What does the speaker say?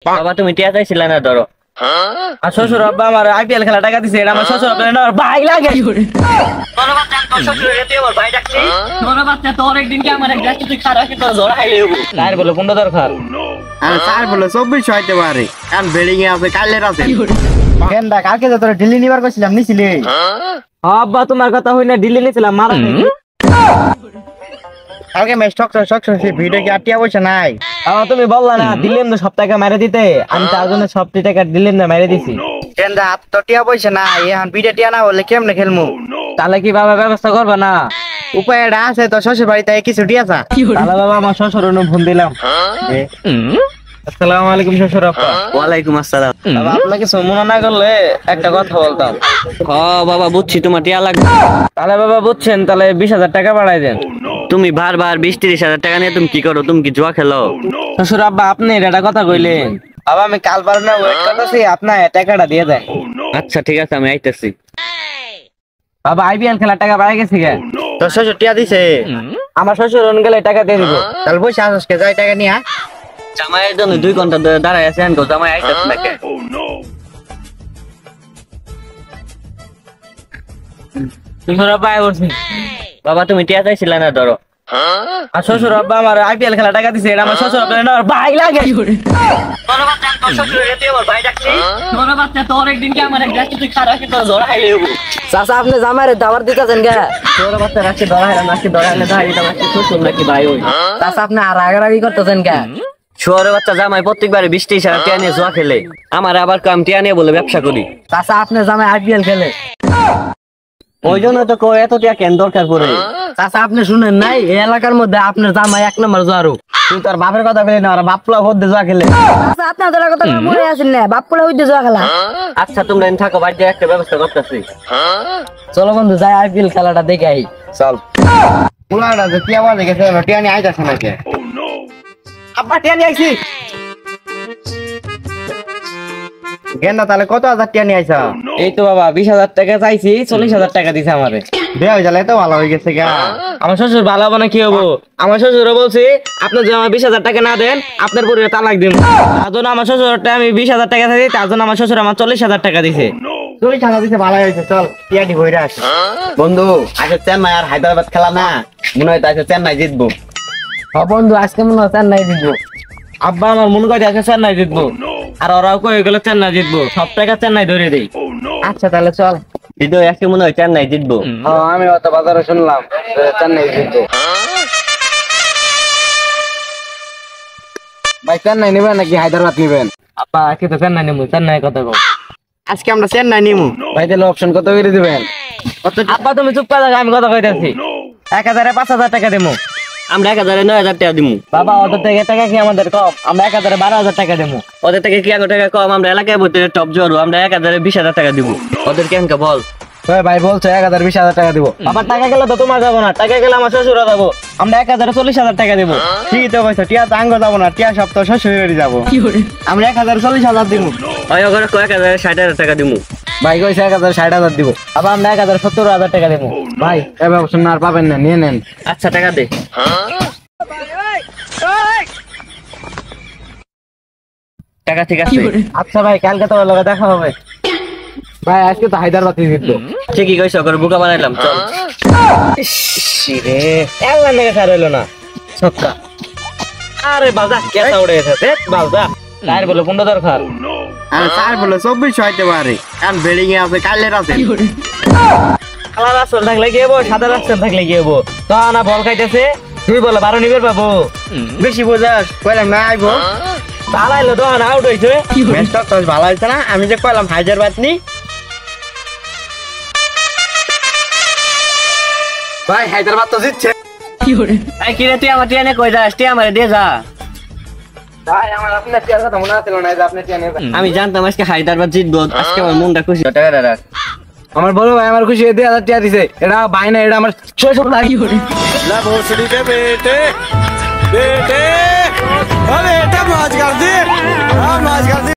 বাবা তুমি টিয়া চাইছিলা না ধরো। আর শ্বশুর আব্বা আমার আইপিএল খেলা টাকা দিছে, এটা আমার শ্বশুর আব্বা না ভাই লাগে। তোর বাচ্চা তোর শ্বশুর রে তুই ভাই ডাকছিস? তোর বাচ্চা তোর একদিন কি আমার এক গাছ তুই খারাপ কি তোর জ্বর খাইলে হবো। তাই বলে কোনটা দরকার? আরে স্যার বলে 24 হইতে পারে, কারণ বেডিং এ আছে কালের আছে। কেনডা কালকে তো তোর ঢিলি নিবার কইছিলাম নিছিলি? আব্বা তোমার কথা হই না, দিল্লি নিছিলাম মারা। কালকে ম্যাচ টক সেই ভিডিও কি আটিয়া বইছে নাই? তুমি বললা না দিল্লি না সব টাকা মেরে দিতে, আমি তার জন্য সব টাকা দিল্লি না মেরে দিছি। কেনডা হাত তো টিয়া বইছে না, এখন ভিডিও টিয়া না হলে কেমনে খেলমু? তাহলে কি বাবা ব্যবস্থা করবা না? উপায় এটা আছে তো, শ্বশুর বাড়িতে কিছু টিয়াছা। তাহলে বাবা আমার শ্বশুর ফোন দিলাম। আসসালামু আলাইকুম শ্বশুর আব্বা। ওয়ালাইকুম আসসালাম। বাবা আপনাকে মনে না করলে একটা কথা বলতাম। বাবা বুঝছি তোমার টিয়া লাগবে। তাহলে বাবা বুঝছেন, তাহলে 20,000 টাকা বাড়াই দেন। তুমি বারবার 20-30 হাজার টাকা নিয়ে তুমি কি করো? তুমি কি জুয়া খেলো? শ্বশুর আব্বা আপনি এটা কথা কইলেন। বাবা আমি কাল পারব না, ওয়েট করতেছি, আপনার টাকাটা দিয়ে দেন। আচ্ছা ঠিক আছে, আমি আইতেছি। বাবা আইপিএল খেলার টাকা বাড়াই গেছে কে? তোর শ্বশুর টিয়া দিছে? আমার শ্বশুর গেলে টাকা দিয়ে দিব। তাহলে বসে আসস কে, যাই টাকা নিয়া। জামাইয়ের জন্য 2 ঘন্টা ধরে দাঁড়ায় আছি, আনকো জামাই আইতেছে নাকি? শ্বশুর আব্বা আয় বলছি। বাবা তুমি টিয়া চাইছিলা না ধরো। আর শ্বশুর আব্বা আমার আইপিএল খেলা টাকা দিছে, এটা আমার শ্বশুর আব্বা না ভাই লাগে। তোর বাচ্চা তোর শ্বশুর রে তুই ভাই ডাকছিস? তোর বাচ্চা তোর একদিন কি আমার এক গাছ তুই খারাপ কি তোর জ্বর খাইলে হবো। চাচা আপনি জামাইরে দাবার দিতেছেন কে? তোর বাচ্চা রাখছে ধরাইলা নাকি ধরাইলে ভাই, এটা আমার শ্বশুর নাকি ভাই ওই। চাচা আপনি আর আগারাগি করতেছেন কে? শুয়ারের বাচ্চা জামাই প্রত্যেকবারে 20-30 হাজার টিয়া নিয়ে জুয়া খেলে, আমার আবার কাম টিয়া নিয়ে বলে ব্যবসা করি। চাচা আপনি জামাই আইপিএল খেলে, ওই জন্য তো কই এত টিয়া কেন দরকার পড়ে। চাচা আপনি শুনেন নাই এই এলাকার মধ্যে আপনার জামাই 1 নম্বর জোয়ারু। তুই তোর বাপের কথা বলি না, ওরা বাপলা হদ্দে জোয়া খেলে। আচ্ছা আপনাদের কথা মনে আছেন না, বাপপুলা হইতে যাওয়া খেলা। আচ্ছা তোমরা এখানে থাকো, বাইরে একটা ব্যবস্থা করতেছি। চলো বন্ধু যাই আইপিএল খেলাটা দেখে আই। চল। পুলাটা যে টিয়া বাজে গেছে, টিয়া নিয়ে আইতাছে নাকি? আব্বা টিয়া নিয়ে আইছি। গেন্দা তাহলে কত হাজার টিয়া নিয়ে আইছা? এই তো বাবা 20,000 টাকা চাইছি, 40,000 টাকা দিছে আমারে। বিয়া হয়ে গেলে তো ভালো হয়ে গেছে গা। আমার শ্বশুর ভালো হবে না কি হবো? আমার শ্বশুর বলছে আপনি যদি আমার 20,000 টাকা না দেন আপনার পরিবার তালাক দিব। তার জন্য আমার শ্বশুরটা আমি 20,000 টাকা চাইছি, তার জন্য আমার শ্বশুর আমার 40,000 টাকা দিছে। তুই টাকা দিতে ভালো হয়েছে, চল টিয়া নি বইরা আস। বন্ধু আজকে চেন্নাই আর হায়দ্রাবাদ খেলা না, মনে হয় আজকে চেন্নাই জিতবো। বন্ধু আজকে মনে হয় চেন্নাই জিতবো। আব্বা আমার মনে করে আজকে চেন্নাই জিতবো, আর ওরাও কয়ে গেলে চেন্নাই জিতবো, সব টাকা চেন্নাই ধরে দেই। আচ্ছা তাহলে চল। হৃদয় আজকে মনে হয় চেন্নাই জিতবো। আমি অত বাজারে শুনলাম চেন্নাই জিতবো। ভাই চেন্নাই নিবেন নাকি হায়দ্রাবাদ নিবেন? আব্বা আজকে তো চেন্নাই নেবো, চেন্নাই কথা কও। আজকে আমরা চেন্নাই নিমু। ভাই তাহলে অপশন কত করে দিবেন? আব্বা তুমি চুপ করে থাকো, আমি কথা কইতাছি। 1,000-এ 5,000 টাকা দেবো। আমরা 1,000-9,000 টাকা দিমু। বাবা ওদের থেকে টাকা কি আমাদের কম? আমরা 1,000-এ 12,000 টাকা দেবো। ওদের থেকে কি 1 টাকা কম? আমরা এলাকায় বলতে টপ জোর, আমরা 1,000-এ 20,000 টাকা দিব। ওদের কেনকে বল? ভাই বলছে 1,000 20,000 টাকা দিব। আমার টাকা গেলে তো তোমার যাবো না, টাকা গেলে আমার শ্বশুরা যাবো। আমরা 1,000-এ 40,000 টাকা দেবো। ঠিকই তো কইছো, টিয়া তো আঙ্গ যাবো না, টিয়া সব তো শ্বশুরেরই যাবো। আমরা 1,040,000 দিব। ওই ওখানে 1,000-60,000 টাকা দিমু। ভাই কইছে 1,60,000 দিব। আবার আমরা 1,70,000 টাকা দেবো। ভাই এবার অপশন আর পাবেন না, নিয়ে নেন। আচ্ছা টাকা দে। টাকা ঠিক আছে। আচ্ছা ভাই কালকে তোমার লগে দেখা হবে। ভাই আজকে তো হায়দ্রাবাদ জিতবো। ঠিকই কইছো, করে বুকা বানাইলাম, চল। রে এলা নেগে ছাড় হইলো না সত্তা। আরে বাজা কেসা উড়ে গেছে, দেখ বাজা তার বলে কোনটা দরকার? আরে স্যার বলে 24 হইতে পারে, কারণ বেডিং এ আছে কালের আছে। কালা রাস্তা থাকলে কি হবো, সাদা রাস্তা থাকলে কি হবো? তো না বল খাইতেছে, তুই বলে 12 নিবের পাবো। বেশি বোঝাস, কইলাম না আইবো। তালাইলো তো আউট হইছে। ম্যাচটা তো ভালো হইছে না, আমি যে কইলাম হায়দ্রাবাদ নি। ভাই হায়দ্রাবাদ তো জিতছে। এই কি রে তুই আমার টিয়া নিয়ে কই যাস? টিয়া আমারে দিয়ে যা। ভাই আমার আপনার টিয়ার কথা মনে আছিল না যে আপনি টিয়া নেবেন। আমি জানতাম আজকে হায়দ্রাবাদ জিতবো, আজকে আমার মনটা খুশি। টাকা রাখ। আমার বড় ভাই আমার খুশি 2,000 টিয়া দিছে। এটা ভাই না, এটা আমার শ্বশুর লাগি। ला भोसड़ी के बेटे बेटे, अरे बेटा मौज कर दी, हाँ मौज कर दी।